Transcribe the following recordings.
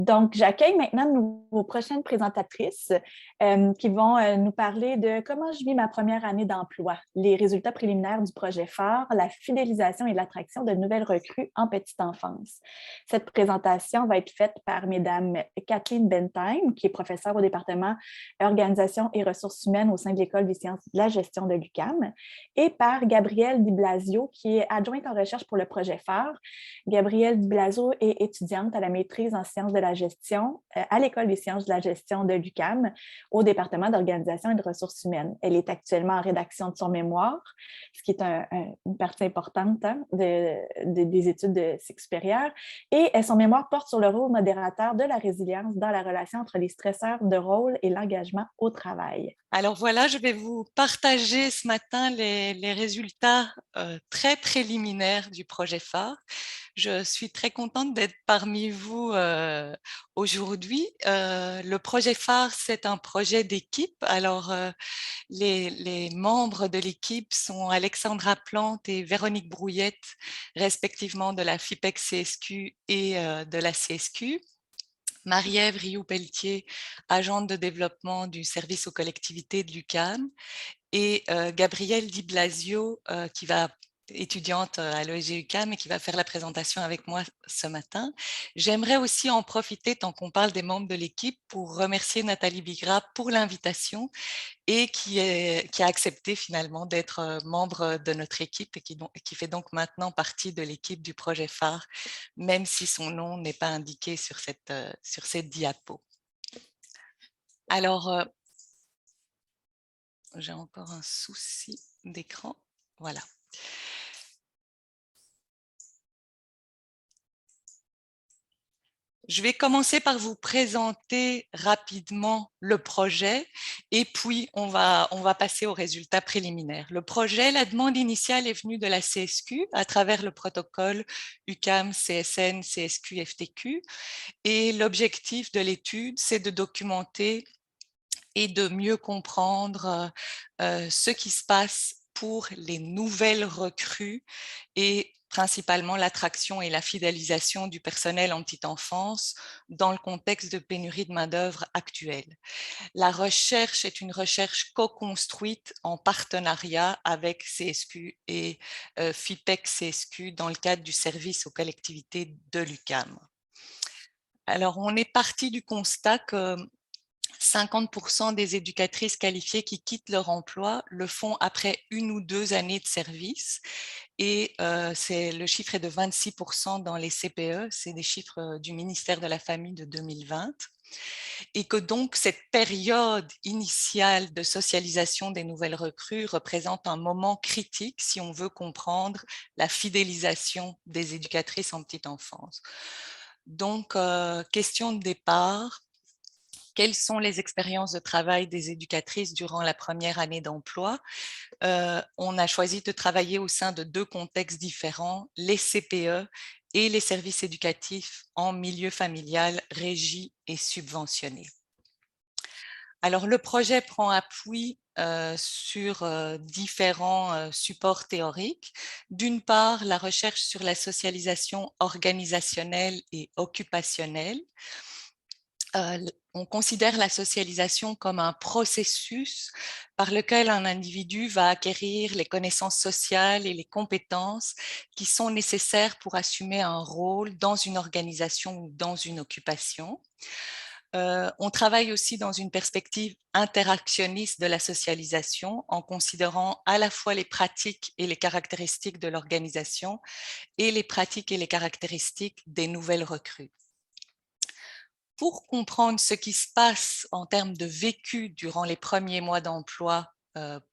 Donc, j'accueille maintenant nos prochaines présentatrices qui vont nous parler de comment je vis ma première année d'emploi, les résultats préliminaires du projet phare, la fidélisation et l'attraction de nouvelles recrues en petite enfance. Cette présentation va être faite par Mesdames Kathleen Bentheim, qui est professeure au département Organisation et ressources humaines au sein de l'École des sciences de la gestion de l'UQAM, et par Gabrielle Di Blasio, qui est adjointe en recherche pour le projet phare. Gabrielle Di Blasio est étudiante à la maîtrise en sciences de la gestion à l'École des sciences de la gestion de l'UQAM au département d'organisation et de ressources humaines. Elle est actuellement en rédaction de son mémoire, ce qui est une partie importante des études de cycle supérieur. Et son mémoire porte sur le rôle modérateur de la résilience dans la relation entre les stresseurs de rôle et l'engagement au travail. Alors voilà, je vais vous partager ce matin les résultats très préliminaires du projet phare. Je suis très contente d'être parmi vous aujourd'hui. Le projet phare, c'est un projet d'équipe. Alors, les membres de l'équipe sont Alexandra Plante et Véronique Brouillette, respectivement de la FIPEC CSQ et de la CSQ. Marie-Ève Rioux-Pelletier, agente de développement du service aux collectivités de l'UQAM, et Gabrielle Di Blasio, étudiante à l'ESG-UQAM et qui va faire la présentation avec moi ce matin. J'aimerais aussi en profiter, tant qu'on parle des membres de l'équipe, pour remercier Nathalie Bigra pour l'invitation et qui a accepté finalement d'être membre de notre équipe et qui fait donc maintenant partie de l'équipe du projet phare, même si son nom n'est pas indiqué sur cette diapo. Alors, j'ai encore un souci d'écran. Voilà. Je vais commencer par vous présenter rapidement le projet et puis on va passer aux résultats préliminaires. Le projet, la demande initiale est venue de la CSQ à travers le protocole UQAM, CSN, CSQ, FTQ et l'objectif de l'étude, c'est de documenter et de mieux comprendre ce qui se passe pour les nouvelles recrues et principalement l'attraction et la fidélisation du personnel en petite enfance dans le contexte de pénurie de main-d'œuvre actuelle. La recherche est une recherche co-construite en partenariat avec CSQ et FIPEC CSQ dans le cadre du service aux collectivités de l'UQAM. Alors, on est parti du constat que 50% des éducatrices qualifiées qui quittent leur emploi le font après 1 ou 2 années de service et le chiffre est de 26% dans les CPE, c'est des chiffres du ministère de la Famille de 2020 et que donc cette période initiale de socialisation des nouvelles recrues représente un moment critique si on veut comprendre la fidélisation des éducatrices en petite enfance. Donc, question de départ. Quelles sont les expériences de travail des éducatrices durant la première année d'emploi? On a choisi de travailler au sein de 2 contextes différents, les CPE et les services éducatifs en milieu familial, régi et subventionné. Alors, le projet prend appui sur différents supports théoriques. D'une part, la recherche sur la socialisation organisationnelle et occupationnelle. On considère la socialisation comme un processus par lequel un individu va acquérir les connaissances sociales et les compétences qui sont nécessaires pour assumer un rôle dans une organisation ou dans une occupation. On travaille aussi dans une perspective interactionniste de la socialisation en considérant à la fois les pratiques et les caractéristiques de l'organisation et les pratiques et les caractéristiques des nouvelles recrues. Pour comprendre ce qui se passe en termes de vécu durant les premiers mois d'emploi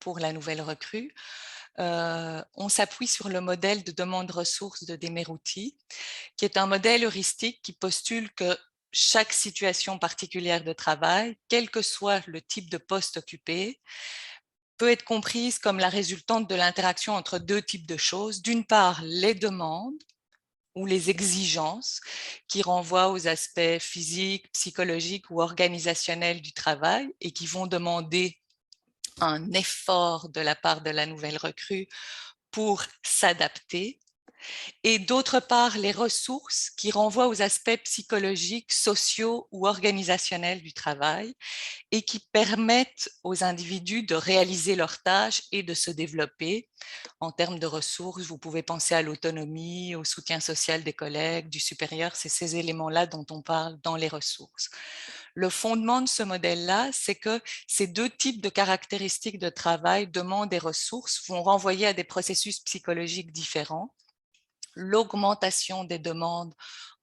pour la nouvelle recrue, on s'appuie sur le modèle de demande ressources de Demerouti, qui est un modèle heuristique qui postule que chaque situation particulière de travail, quel que soit le type de poste occupé, peut être comprise comme la résultante de l'interaction entre 2 types de choses. D'une part, les demandes, ou les exigences qui renvoient aux aspects physiques, psychologiques ou organisationnels du travail et qui vont demander un effort de la part de la nouvelle recrue pour s'adapter. et d'autre part les ressources qui renvoient aux aspects psychologiques, sociaux ou organisationnels du travail et qui permettent aux individus de réaliser leurs tâches et de se développer. En termes de ressources, vous pouvez penser à l'autonomie, au soutien social des collègues, du supérieur, c'est ces éléments-là dont on parle dans les ressources. Le fondement de ce modèle-là, c'est que ces deux types de caractéristiques de travail, demande et ressources, vont renvoyer à des processus psychologiques différents. L'augmentation des demandes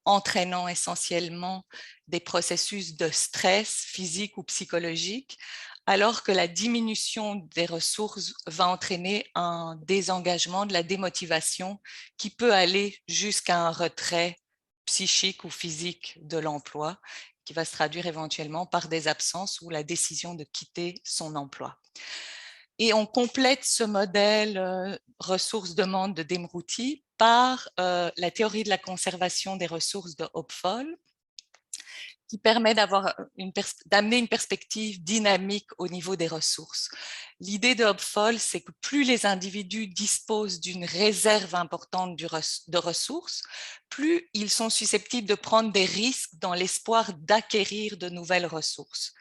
entraînant essentiellement des processus de stress physique ou psychologique, alors que la diminution des ressources va entraîner un désengagement, de la démotivation qui peut aller jusqu'à un retrait psychique ou physique de l'emploi, qui va se traduire éventuellement par des absences ou la décision de quitter son emploi. Et on complète ce modèle ressources-demande de Demrouti par la théorie de la conservation des ressources de Hopfol, qui permet d'amener une perspective dynamique au niveau des ressources. L'idée de Hopfol, c'est que plus les individus disposent d'une réserve importante de ressources, plus ils sont susceptibles de prendre des risques dans l'espoir d'acquérir de nouvelles ressources.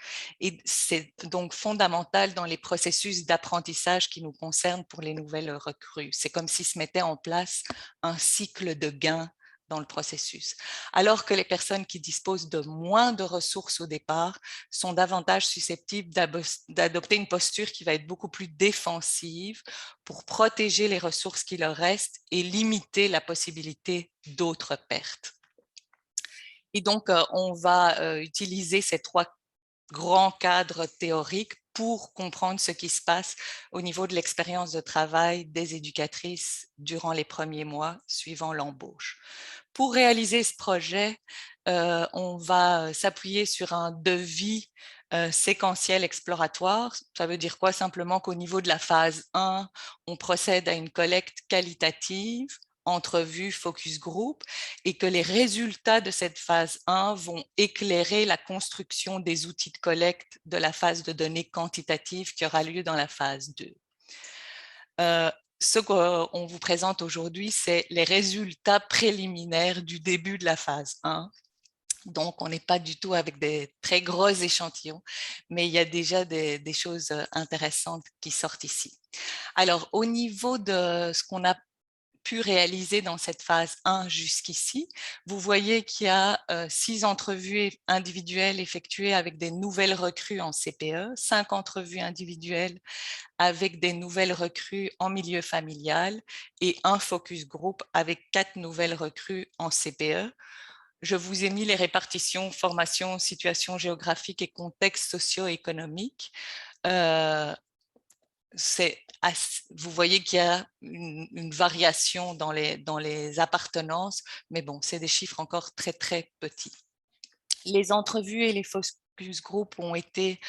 Et c'est donc fondamental dans les processus d'apprentissage qui nous concernent pour les nouvelles recrues. C'est comme s'il se mettait en place un cycle de gains dans le processus. Alors que les personnes qui disposent de moins de ressources au départ sont davantage susceptibles d'adopter une posture qui va être beaucoup plus défensive pour protéger les ressources qui leur restent et limiter la possibilité d'autres pertes. Et donc, on va utiliser ces trois grands cadres théoriques pour comprendre ce qui se passe au niveau de l'expérience de travail des éducatrices durant les premiers mois suivant l'embauche. Pour réaliser ce projet, on va s'appuyer sur un devis séquentiel exploratoire. Ça veut dire quoi? Simplement qu'au niveau de la phase 1, on procède à une collecte qualitative, entrevue, focus group, et que les résultats de cette phase 1 vont éclairer la construction des outils de collecte de la phase de données quantitatives qui aura lieu dans la phase 2. Ce qu'on vous présente aujourd'hui, c'est les résultats préliminaires du début de la phase 1. Donc, on n'est pas du tout avec des très gros échantillons, mais il y a déjà des choses intéressantes qui sortent ici. Alors, au niveau de ce qu'on a pu réaliser dans cette phase 1 jusqu'ici, vous voyez qu'il y a 6 entrevues individuelles effectuées avec des nouvelles recrues en CPE, 5 entrevues individuelles avec des nouvelles recrues en milieu familial et un focus group avec 4 nouvelles recrues en CPE. Je vous ai mis les répartitions formation, situation géographique et contexte socio-économique. Vous voyez qu'il y a une variation dans les appartenances, mais bon, c'est des chiffres encore très, très petits. Les entrevues et les focus group ont été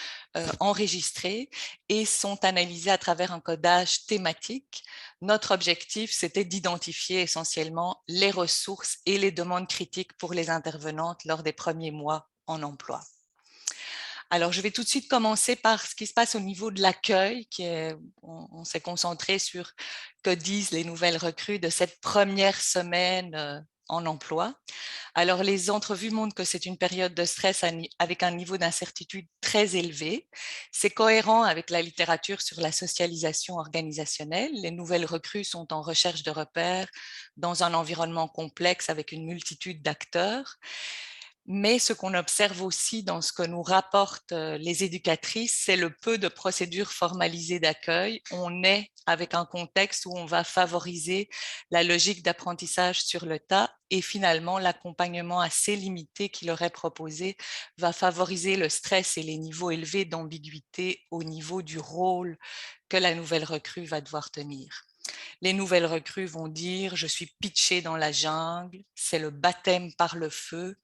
enregistrés et sont analysés à travers un codage thématique. Notre objectif, c'était d'identifier essentiellement les ressources et les demandes critiques pour les intervenantes lors des premiers mois en emploi. Alors, je vais tout de suite commencer par ce qui se passe au niveau de l'accueil. On s'est concentré sur que disent les nouvelles recrues de cette première semaine en emploi. Alors, les entrevues montrent que c'est une période de stress avec un niveau d'incertitude très élevé. C'est cohérent avec la littérature sur la socialisation organisationnelle. Les nouvelles recrues sont en recherche de repères dans un environnement complexe avec une multitude d'acteurs. Mais ce qu'on observe aussi dans ce que nous rapportent les éducatrices, c'est le peu de procédures formalisées d'accueil. On est avec un contexte où on va favoriser la logique d'apprentissage sur le tas et finalement l'accompagnement assez limité qui leur est proposé va favoriser le stress et les niveaux élevés d'ambiguïté au niveau du rôle que la nouvelle recrue va devoir tenir. Les nouvelles recrues vont dire « je suis pitchée dans la jungle, c'est le baptême par le feu ».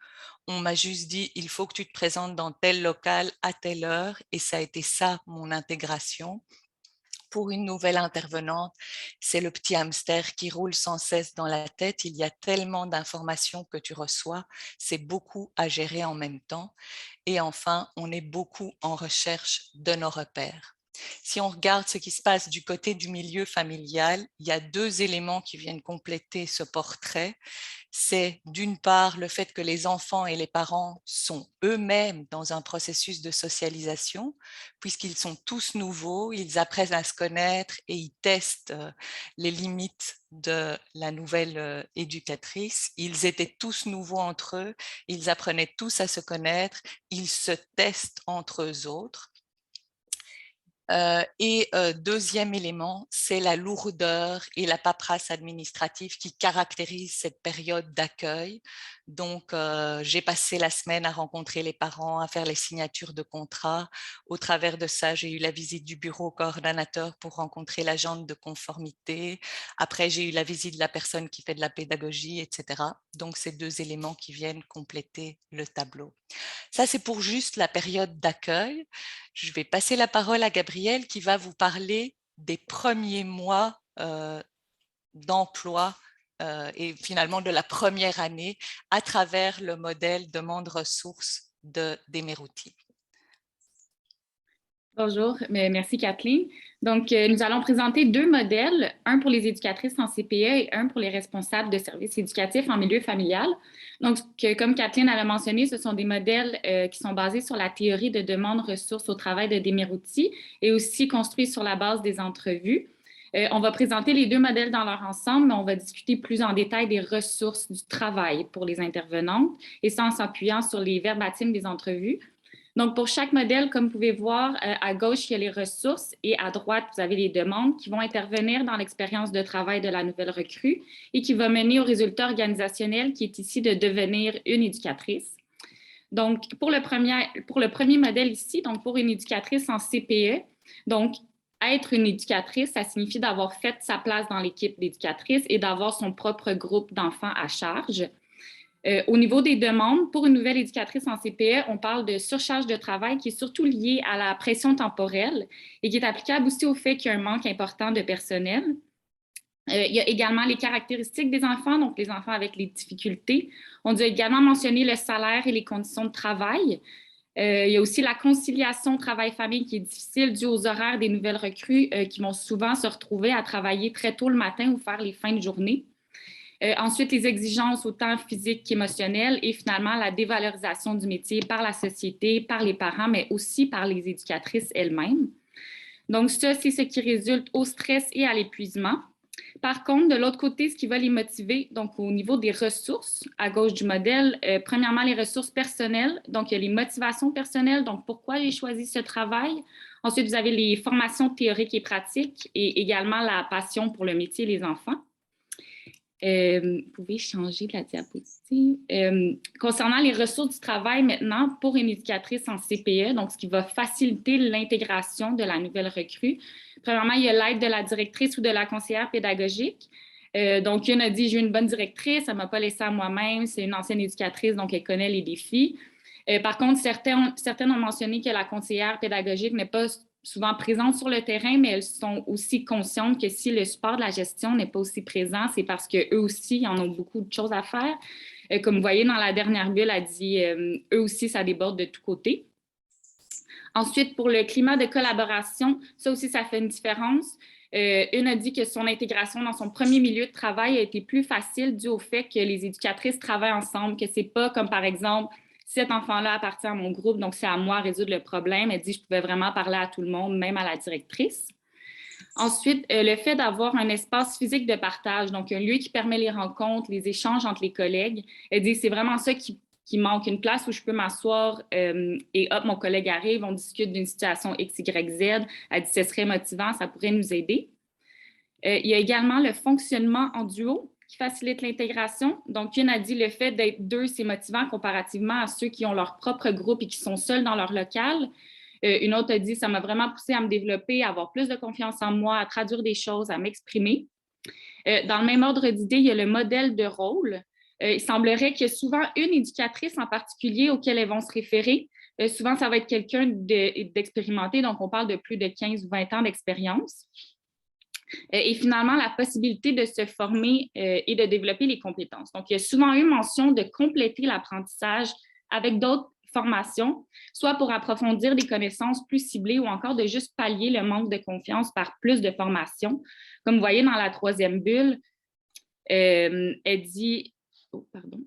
On m'a juste dit « il faut que tu te présentes dans tel local à telle heure » et ça a été ça mon intégration. Pour une nouvelle intervenante, c'est le petit hamster qui roule sans cesse dans la tête. Il y a tellement d'informations que tu reçois, c'est beaucoup à gérer en même temps. Et enfin, on est beaucoup en recherche de nos repères. Si on regarde ce qui se passe du côté du milieu familial, il y a deux éléments qui viennent compléter ce portrait. C'est d'une part le fait que les enfants et les parents sont eux-mêmes dans un processus de socialisation, puisqu'ils sont tous nouveaux, ils apprennent à se connaître et ils testent les limites de la nouvelle éducatrice. Ils étaient tous nouveaux entre eux, ils apprenaient tous à se connaître, ils se testent entre eux autres. Deuxième élément, c'est la lourdeur et la paperasse administrative qui caractérisent cette période d'accueil. Donc, j'ai passé la semaine à rencontrer les parents, à faire les signatures de contrats. Au travers de ça, j'ai eu la visite du bureau coordonnateur pour rencontrer l'agente de conformité. Après, j'ai eu la visite de la personne qui fait de la pédagogie, etc. Donc, ces deux éléments qui viennent compléter le tableau. Ça, c'est pour juste la période d'accueil. Je vais passer la parole à Gabrielle qui va vous parler des premiers mois d'emploi et finalement de la première année à travers le modèle demande ressources de Demerouti. Bonjour, merci Kathleen. Donc, nous allons présenter deux modèles, un pour les éducatrices en CPE et un pour les responsables de services éducatifs en milieu familial. Donc, comme Kathleen a mentionné, ce sont des modèles qui sont basés sur la théorie de demande ressources au travail de Demerouti et aussi construits sur la base des entrevues. On va présenter les deux modèles dans leur ensemble, mais on va discuter plus en détail des ressources du travail pour les intervenantes et ça en s'appuyant sur les verbatims des entrevues. Donc, pour chaque modèle, comme vous pouvez voir, à gauche, il y a les ressources et à droite, vous avez les demandes qui vont intervenir dans l'expérience de travail de la nouvelle recrue et qui va mener au résultat organisationnel qui est ici de devenir une éducatrice. Donc, pour le premier modèle ici, donc pour une éducatrice en CPE, donc être une éducatrice, ça signifie d'avoir fait sa place dans l'équipe d'éducatrices et d'avoir son propre groupe d'enfants à charge. Au niveau des demandes, pour une nouvelle éducatrice en CPE, on parle de surcharge de travail qui est surtout liée à la pression temporelle et qui est applicable aussi au fait qu'il y a un manque important de personnel. Il y a également les caractéristiques des enfants, donc les enfants avec les difficultés. On doit également mentionner le salaire et les conditions de travail. Il y a aussi la conciliation travail-famille qui est difficile due aux horaires des nouvelles recrues qui vont souvent se retrouver à travailler très tôt le matin ou faire les fins de journée. Ensuite, les exigences autant physiques qu'émotionnelles et finalement la dévalorisation du métier par la société, par les parents, mais aussi par les éducatrices elles-mêmes. Donc, ça, c'est ce qui résulte au stress et à l'épuisement. Par contre, de l'autre côté, ce qui va les motiver, donc au niveau des ressources, à gauche du modèle, premièrement, les ressources personnelles. Donc, il y a les motivations personnelles, donc pourquoi j'ai choisi ce travail. Ensuite, vous avez les formations théoriques et pratiques et également la passion pour le métier et les enfants. Vous pouvez changer la diapositive. Concernant les ressources du travail maintenant pour une éducatrice en CPE, donc ce qui va faciliter l'intégration de la nouvelle recrue. Premièrement, il y a l'aide de la directrice ou de la conseillère pédagogique. Donc, une a dit, j'ai une bonne directrice, elle ne m'a pas laissé à moi-même, c'est une ancienne éducatrice, donc elle connaît les défis. Par contre, certaines ont mentionné que la conseillère pédagogique n'est pas souvent présentes sur le terrain, mais elles sont aussi conscientes que si le support de la gestion n'est pas aussi présent, c'est parce qu'eux aussi, ils en ont beaucoup de choses à faire. Comme vous voyez, dans la dernière bulle, elle dit eux aussi, ça déborde de tous côtés. Ensuite, pour le climat de collaboration, ça aussi, ça fait une différence. Une a dit que son intégration dans son premier milieu de travail a été plus facile dû au fait que les éducatrices travaillent ensemble, que ce n'est pas comme, par exemple, cet enfant-là appartient à mon groupe, donc c'est à moi de résoudre le problème. Elle dit que je pouvais vraiment parler à tout le monde, même à la directrice. Ensuite, le fait d'avoir un espace physique de partage, donc un lieu qui permet les rencontres, les échanges entre les collègues. Elle dit que c'est vraiment ça qui manque, une place où je peux m'asseoir et hop, mon collègue arrive, on discute d'une situation X, Y, Z. Elle dit que ce serait motivant, ça pourrait nous aider. Il y a également le fonctionnement en duo qui facilite l'intégration. Donc, une a dit le fait d'être deux, c'est motivant comparativement à ceux qui ont leur propre groupe et qui sont seuls dans leur local. Une autre a dit ça m'a vraiment poussé à me développer, à avoir plus de confiance en moi, à traduire des choses, à m'exprimer. Dans le même ordre d'idée, il y a le modèle de rôle. Il semblerait qu'il y ait souvent une éducatrice en particulier auquel elles vont se référer. Souvent, ça va être quelqu'un d'expérimenté, donc on parle de plus de 15 ou 20 ans d'expérience. Et finalement, la possibilité de se former et de développer les compétences. Donc, il y a souvent eu mention de compléter l'apprentissage avec d'autres formation, soit pour approfondir des connaissances plus ciblées ou encore de juste pallier le manque de confiance par plus de formation. Comme vous voyez dans la troisième bulle, elle dit... Oh, pardon.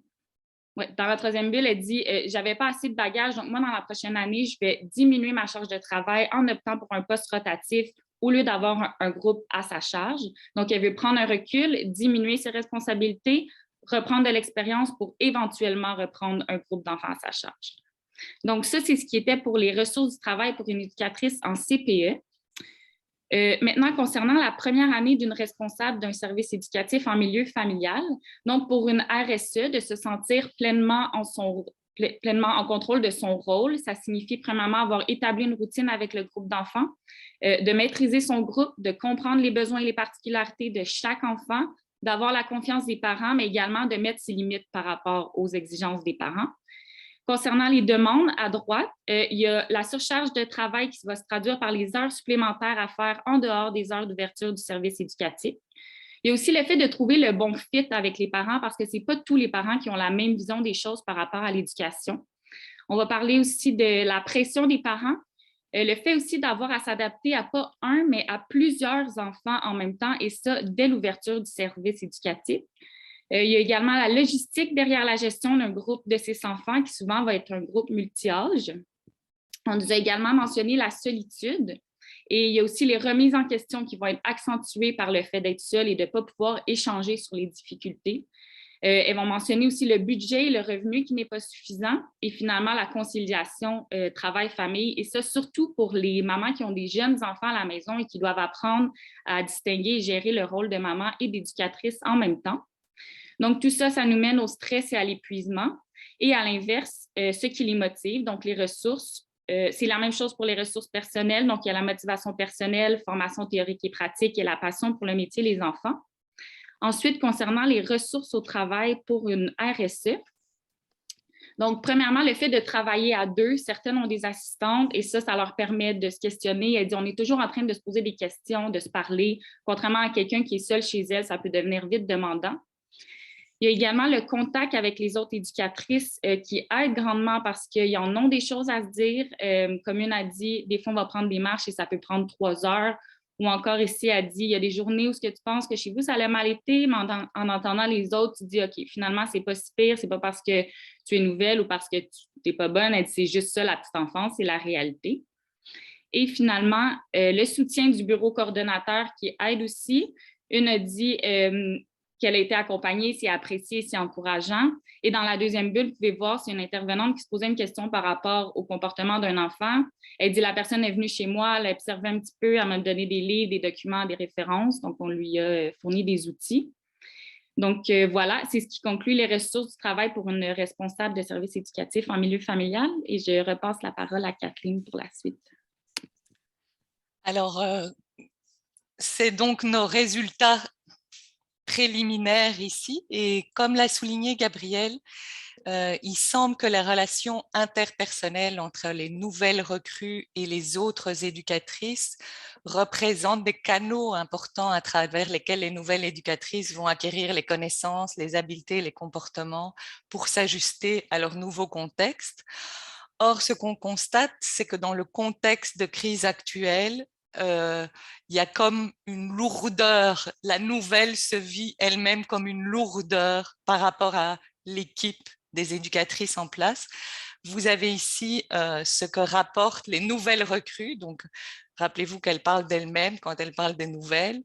Ouais, dans la troisième bulle, elle dit j'avais pas assez de bagages, donc moi, dans la prochaine année, je vais diminuer ma charge de travail en optant pour un poste rotatif au lieu d'avoir un groupe à sa charge. Donc, elle veut prendre un recul, diminuer ses responsabilités, reprendre de l'expérience pour éventuellement reprendre un groupe d'enfants à sa charge. Donc, ça, c'est ce qui était pour les ressources du travail pour une éducatrice en CPE. Maintenant, concernant la première année d'une responsable d'un service éducatif en milieu familial, donc pour une RSE, de se sentir pleinement en contrôle de son rôle, ça signifie premièrement avoir établi une routine avec le groupe d'enfants, de maîtriser son groupe, de comprendre les besoins et les particularités de chaque enfant, d'avoir la confiance des parents, mais également de mettre ses limites par rapport aux exigences des parents. Concernant les demandes, à droite, il y a la surcharge de travail qui va se traduire par les heures supplémentaires à faire en dehors des heures d'ouverture du service éducatif. Il y a aussi le fait de trouver le bon fit avec les parents parce que ce n'est pas tous les parents qui ont la même vision des choses par rapport à l'éducation. On va parler aussi de la pression des parents, le fait aussi d'avoir à s'adapter à pas un, mais à plusieurs enfants en même temps, et ça, dès l'ouverture du service éducatif. Il y a également la logistique derrière la gestion d'un groupe de 6 enfants qui souvent va être un groupe multi-âge. On nous a également mentionné la solitude et il y a aussi les remises en question qui vont être accentuées par le fait d'être seul et de ne pas pouvoir échanger sur les difficultés. Elles vont mentionner aussi le budget et le revenu qui n'est pas suffisant et finalement la conciliation travail-famille et ça surtout pour les mamans qui ont des jeunes enfants à la maison et qui doivent apprendre à distinguer et gérer le rôle de maman et d'éducatrice en même temps. Donc, tout ça, ça nous mène au stress et à l'épuisement. Et à l'inverse, ce qui les motive, donc les ressources, c'est la même chose pour les ressources personnelles. Donc, il y a la motivation personnelle, formation théorique et pratique et la passion pour le métier les enfants. Ensuite, concernant les ressources au travail pour une RSE, donc, premièrement, le fait de travailler à deux, certaines ont des assistantes et ça leur permet de se questionner. Elle dit, on est toujours en train de se poser des questions, de se parler. Contrairement à quelqu'un qui est seul chez elle, ça peut devenir vite demandant. Il y a également le contact avec les autres éducatrices qui aide grandement parce qu'ils en ont des choses à se dire. Comme une a dit, des fois, on va prendre des marches et ça peut prendre 3 heures. Ou encore ici, elle dit, il y a des journées où ce que tu penses que chez vous, ça allait mal été, mais en entendant les autres, tu dis, OK, finalement, c'est pas si pire, c'est pas parce que tu es nouvelle ou parce que tu n'es pas bonne. Elle dit, c'est juste ça, la petite enfance, c'est la réalité. Et finalement, le soutien du bureau coordonnateur qui aide aussi. Une a dit qu'elle a été accompagnée, c'est apprécié, c'est encourageant. Et dans la deuxième bulle, vous pouvez voir, c'est une intervenante qui se posait une question par rapport au comportement d'un enfant. Elle dit, la personne est venue chez moi, elle a observé un petit peu, elle m'a donné des livres, des documents, des références. Donc, on lui a fourni des outils. Donc, voilà, c'est ce qui conclut les ressources du travail pour une responsable de service éducatif en milieu familial. Et je repasse la parole à Kathleen pour la suite. Alors, c'est donc nos résultats préliminaire ici et comme l'a souligné Gabrielle, il semble que les relations interpersonnelles entre les nouvelles recrues et les autres éducatrices représentent des canaux importants à travers lesquels les nouvelles éducatrices vont acquérir les connaissances, les habiletés, les comportements pour s'ajuster à leur nouveau contexte. Or, ce qu'on constate, c'est que dans le contexte de crise actuelle, il y a comme une lourdeur. La nouvelle se vit elle-même comme une lourdeur par rapport à l'équipe des éducatrices en place. Vous avez ici ce que rapportent les nouvelles recrues. Donc, rappelez-vous qu'elles parlent d'elles-mêmes quand elles parlent des nouvelles.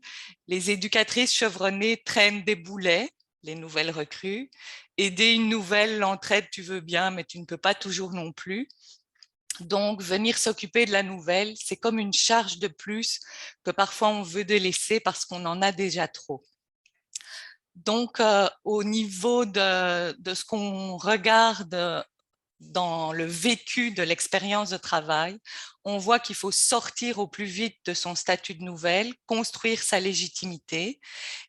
Les éducatrices chevronnées traînent des boulets, les nouvelles recrues. Aider une nouvelle, l'entraide, tu veux bien, mais tu ne peux pas toujours non plus. Donc, venir s'occuper de la nouvelle, c'est comme une charge de plus que parfois on veut délaisser parce qu'on en a déjà trop. Donc, au niveau de ce qu'on regarde dans le vécu de l'expérience de travail, on voit qu'il faut sortir au plus vite de son statut de nouvelle, construire sa légitimité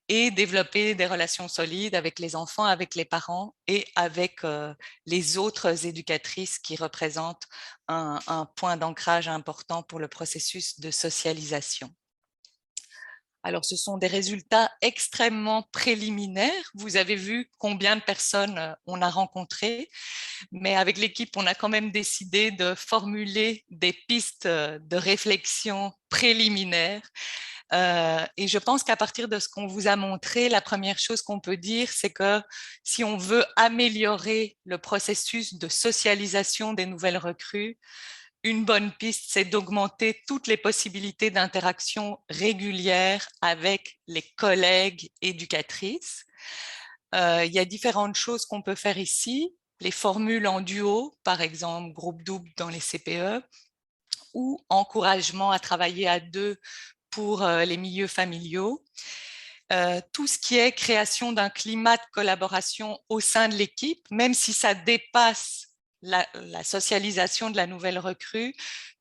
et développer des relations solides avec les enfants, avec les parents et avec les autres éducatrices qui représentent un point d'ancrage important pour le processus de socialisation. Alors, ce sont des résultats extrêmement préliminaires. Vous avez vu combien de personnes on a rencontrées, mais avec l'équipe, on a quand même décidé de formuler des pistes de réflexion préliminaires. Et je pense qu'à partir de ce qu'on vous a montré, la première chose qu'on peut dire, c'est que si on veut améliorer le processus de socialisation des nouvelles recrues, une bonne piste, c'est d'augmenter toutes les possibilités d'interaction régulière avec les collègues éducatrices. Il y a différentes choses qu'on peut faire ici. Les formules en duo, par exemple, groupe double dans les CPE, ou encouragement à travailler à deux pour les milieux familiaux. Tout ce qui est création d'un climat de collaboration au sein de l'équipe, même si ça dépasse la socialisation de la nouvelle recrue,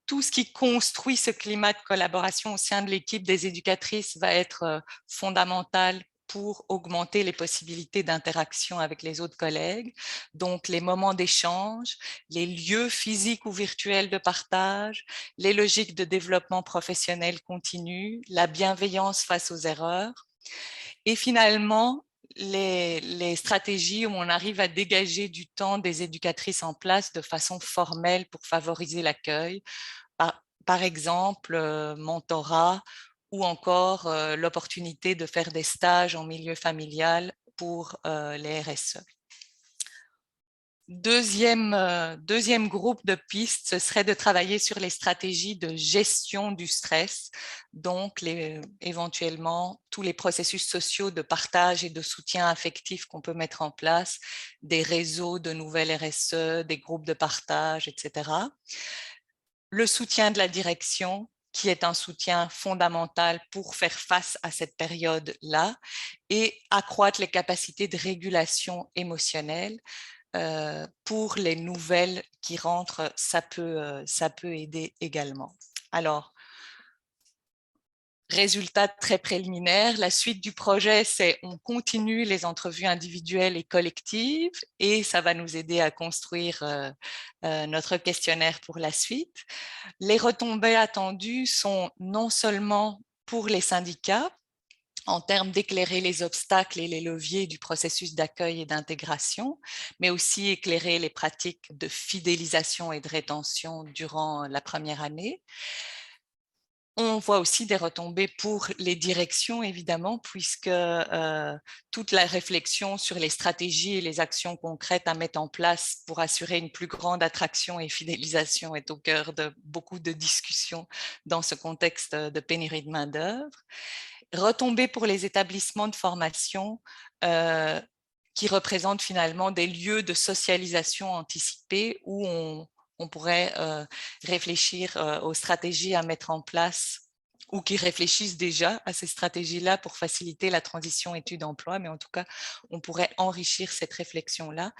tout ce qui construit ce climat de collaboration au sein de l'équipe des éducatrices va être fondamental pour augmenter les possibilités d'interaction avec les autres collègues. Donc, les moments d'échange, les lieux physiques ou virtuels de partage, les logiques de développement professionnel continu, la bienveillance face aux erreurs. Et finalement, les stratégies où on arrive à dégager du temps des éducatrices en place de façon formelle pour favoriser l'accueil. Par exemple, mentorat ou encore l'opportunité de faire des stages en milieu familial pour les RSE. Deuxième groupe de pistes, ce serait de travailler sur les stratégies de gestion du stress, donc éventuellement tous les processus sociaux de partage et de soutien affectif qu'on peut mettre en place, des réseaux de nouvelles RSE, des groupes de partage, etc. Le soutien de la direction, qui est un soutien fondamental pour faire face à cette période-là, et accroître les capacités de régulation émotionnelle. Pour les nouvelles qui rentrent, ça peut aider également. Alors, résultat très préliminaire, la suite du projet, c'est on continue les entrevues individuelles et collectives et ça va nous aider à construire notre questionnaire pour la suite. Les retombées attendues sont non seulement pour les syndicats, en termes d'éclairer les obstacles et les leviers du processus d'accueil et d'intégration, mais aussi éclairer les pratiques de fidélisation et de rétention durant la première année. On voit aussi des retombées pour les directions, évidemment, puisque toute la réflexion sur les stratégies et les actions concrètes à mettre en place pour assurer une plus grande attraction et fidélisation est au cœur de beaucoup de discussions dans ce contexte de pénurie de main-d'œuvre. Retombées pour les établissements de formation qui représentent finalement des lieux de socialisation anticipée où on pourrait réfléchir aux stratégies à mettre en place ou qui réfléchissent déjà à ces stratégies-là pour faciliter la transition études-emploi, mais en tout cas, on pourrait enrichir cette réflexion-là.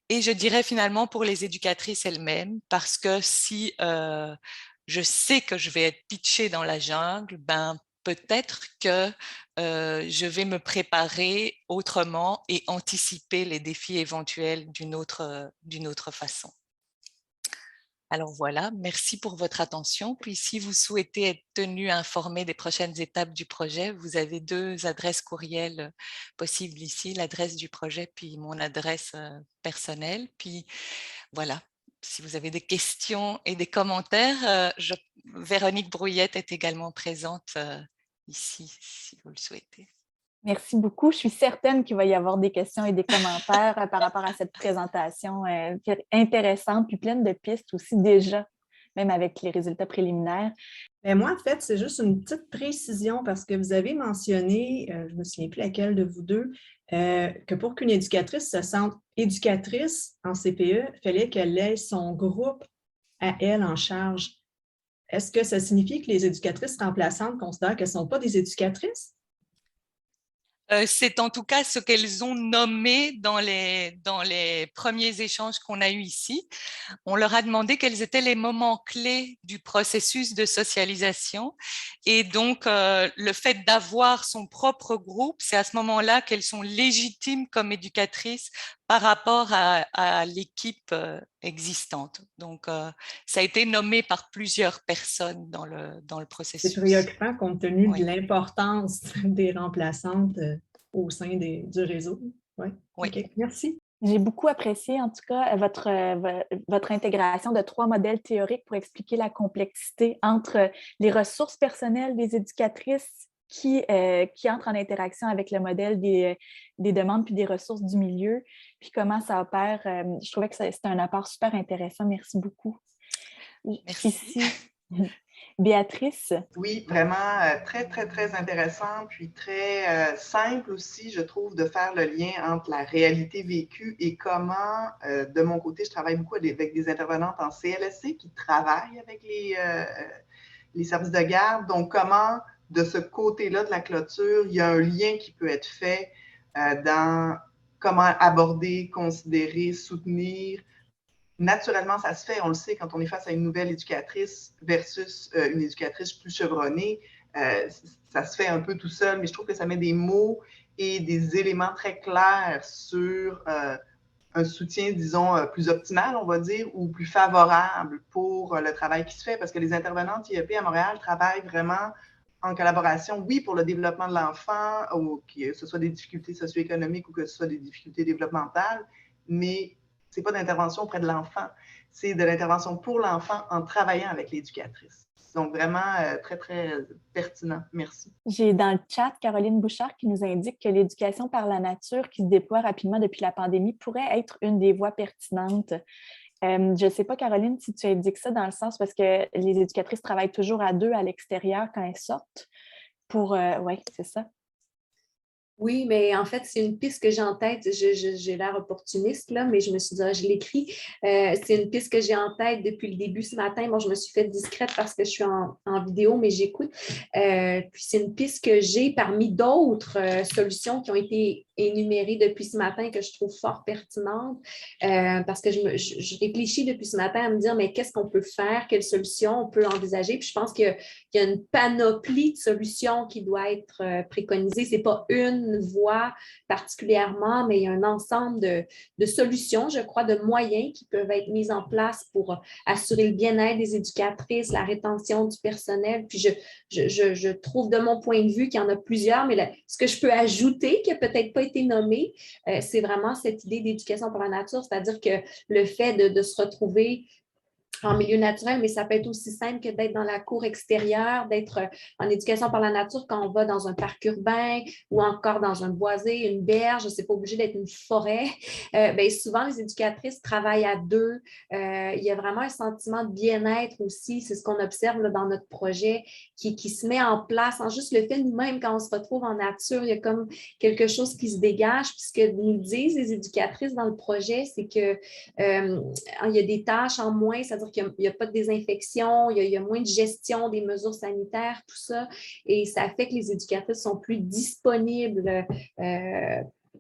Et je dirais finalement pour les éducatrices elles-mêmes, parce que si je sais que je vais être pitchée dans la jungle, ben, peut-être que je vais me préparer autrement et anticiper les défis éventuels d'une autre façon. Alors voilà, merci pour votre attention. Puis si vous souhaitez être tenu informé des prochaines étapes du projet, vous avez 2 adresses courriels possibles ici, l'adresse du projet puis mon adresse personnelle. Puis voilà, si vous avez des questions et des commentaires, Véronique Brouillette est également présente ici, si vous le souhaitez. Merci beaucoup. Je suis certaine qu'il va y avoir des questions et des commentaires par rapport à cette présentation intéressante puis pleine de pistes aussi déjà, même avec les résultats préliminaires. Mais moi, en fait, c'est juste une petite précision parce que vous avez mentionné, je ne me souviens plus laquelle de vous deux, que pour qu'une éducatrice se sente éducatrice en CPE, il fallait qu'elle ait son groupe à elle en charge. Est-ce que ça signifie que les éducatrices remplaçantes considèrent qu'elles ne sont pas des éducatrices? C'est en tout cas ce qu'elles ont nommé dans les premiers échanges qu'on a eus ici. On leur a demandé quels étaient les moments clés du processus de socialisation. Et donc, le fait d'avoir son propre groupe, c'est à ce moment-là qu'elles sont légitimes comme éducatrices par rapport à l'équipe existante. Donc, ça a été nommé par plusieurs personnes dans le processus. C'est préoccupant compte tenu Oui. de l'importance des remplaçantes au sein du réseau. Ouais. Oui. OK, merci. J'ai beaucoup apprécié, en tout cas, votre intégration de 3 modèles théoriques pour expliquer la complexité entre les ressources personnelles des éducatrices qui entrent en interaction avec le modèle des demandes puis des ressources du milieu, puis comment ça opère. Je trouvais que c'était un apport super intéressant. Merci beaucoup. Merci. Ici, Béatrice. Oui, vraiment très, très, très intéressant, puis très simple aussi, je trouve, de faire le lien entre la réalité vécue et comment, de mon côté, je travaille beaucoup avec des intervenantes en CLSC qui travaillent avec les services de garde. Donc, comment, de ce côté-là de la clôture, il y a un lien qui peut être fait dans comment aborder, considérer, soutenir. Naturellement, ça se fait, on le sait, quand on est face à une nouvelle éducatrice versus une éducatrice plus chevronnée, ça se fait un peu tout seul, mais je trouve que ça met des mots et des éléments très clairs sur un soutien, disons, plus optimal, on va dire, ou plus favorable pour le travail qui se fait, parce que les intervenantes IEP à Montréal travaillent vraiment en collaboration, oui, pour le développement de l'enfant, que ce soit des difficultés socio-économiques ou que ce soit des difficultés développementales, mais ce n'est pas d'intervention auprès de l'enfant, c'est de l'intervention pour l'enfant en travaillant avec l'éducatrice. Donc, vraiment très, très pertinent. Merci. J'ai dans le chat Caroline Bouchard qui nous indique que l'éducation par la nature qui se déploie rapidement depuis la pandémie pourrait être une des voies pertinentes. Je ne sais pas, Caroline, si tu indiques ça dans le sens parce que les éducatrices travaillent toujours à 2 à l'extérieur quand elles sortent. Oui, c'est ça. Oui, mais en fait, c'est une piste que j'ai en tête. J'ai l'air opportuniste, là, mais je me suis dit, je l'écris. C'est une piste que j'ai en tête depuis le début ce matin. Bon, je me suis fait discrète parce que je suis en vidéo, mais j'écoute. Puis c'est une piste que j'ai parmi d'autres solutions qui ont été énumérées depuis ce matin que je trouve fort pertinentes parce que je réfléchis depuis ce matin à me dire, mais qu'est-ce qu'on peut faire? Quelles solutions on peut envisager? Puis je pense qu'il y a une panoplie de solutions qui doit être préconisée. Ce n'est pas une voie particulièrement, mais il y a un ensemble de solutions, je crois, de moyens qui peuvent être mis en place pour assurer le bien-être des éducatrices, la rétention du personnel. Puis je trouve de mon point de vue qu'il y en a plusieurs, mais ce que je peux ajouter, qui n'a peut-être pas été nommé, c'est vraiment cette idée d'éducation par la nature, c'est-à-dire que le fait de se retrouver en milieu naturel, mais ça peut être aussi simple que d'être dans la cour extérieure, d'être en éducation par la nature quand on va dans un parc urbain ou encore dans un boisé, une berge, c'est pas obligé d'être une forêt. Bien, souvent, les éducatrices travaillent à 2. Il y a vraiment un sentiment de bien-être aussi, c'est ce qu'on observe là, dans notre projet qui se met en place. En juste le fait nous-mêmes, quand on se retrouve en nature, il y a comme quelque chose qui se dégage. Puis ce que nous disent les éducatrices dans le projet, c'est que il y a des tâches en moins, c'est-à-dire qu'il n'y a pas de désinfection, il y a moins de gestion des mesures sanitaires, tout ça, et ça fait que les éducatrices sont plus disponibles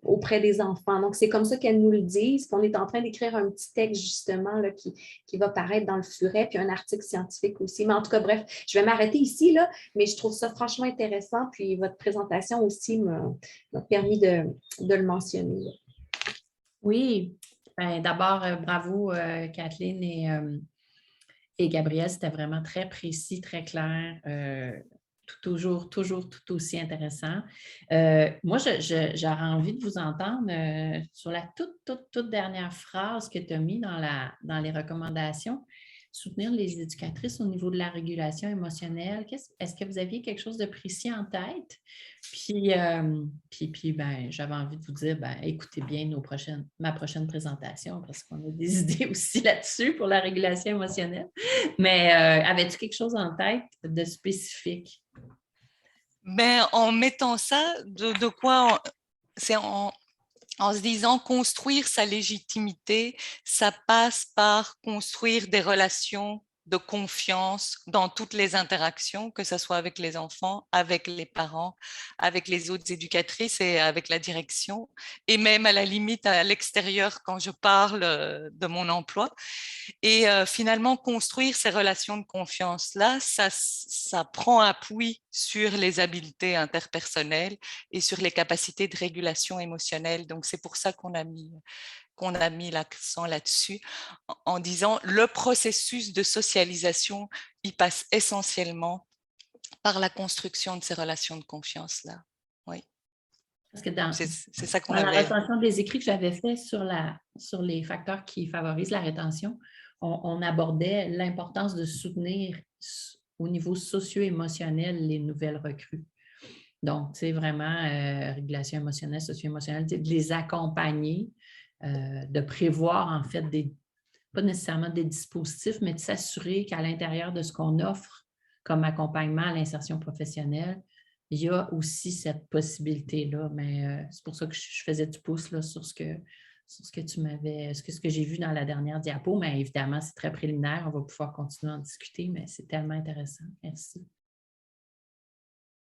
auprès des enfants. Donc, c'est comme ça qu'elles nous le disent. On est en train d'écrire un petit texte, justement, là, qui va paraître dans le Furet, puis un article scientifique aussi. Mais en tout cas, bref, je vais m'arrêter ici, là, mais je trouve ça franchement intéressant, puis votre présentation aussi m'a permis de le mentionner. Là. Oui. Ben, d'abord, bravo Kathleen et Gabrielle, c'était vraiment très précis, très clair, toujours tout aussi intéressant. Moi, j'aurais envie de vous entendre sur la toute dernière phrase que tu as mis dans les recommandations. Soutenir les éducatrices au niveau de la régulation émotionnelle. Est-ce que vous aviez quelque chose de précis en tête? Puis ben, j'avais envie de vous dire, ben, écoutez bien ma prochaine présentation parce qu'on a des idées aussi là-dessus pour la régulation émotionnelle. Mais avais-tu quelque chose en tête de spécifique? Mais en mettant ça, de quoi c'est en se disant construire sa légitimité, ça passe par construire des relations de confiance dans toutes les interactions, que ce soit avec les enfants, avec les parents, avec les autres éducatrices et avec la direction, et même à la limite à l'extérieur quand je parle de mon emploi. Et finalement, construire ces relations de confiance-là, ça prend appui sur les habiletés interpersonnelles et sur les capacités de régulation émotionnelle. Donc, c'est pour ça qu'on a mis l'accent là-dessus en disant le processus de socialisation, il passe essentiellement par la construction de ces relations de confiance-là. Oui. Parce que c'est ça qu'on dans la avait. recension des écrits que j'avais fait sur les facteurs qui favorisent la rétention, on abordait l'importance de soutenir au niveau socio-émotionnel les nouvelles recrues. Donc, c'est vraiment régulation émotionnelle, socio-émotionnelle, de les accompagner, de prévoir en fait pas nécessairement des dispositifs, mais de s'assurer qu'à l'intérieur de ce qu'on offre comme accompagnement à l'insertion professionnelle, il y a aussi cette possibilité-là. Mais c'est pour ça que je faisais du pouce là, sur ce que tu m'avais, ce que j'ai vu dans la dernière diapo. Mais évidemment, c'est très préliminaire. On va pouvoir continuer à en discuter, mais c'est tellement intéressant. Merci.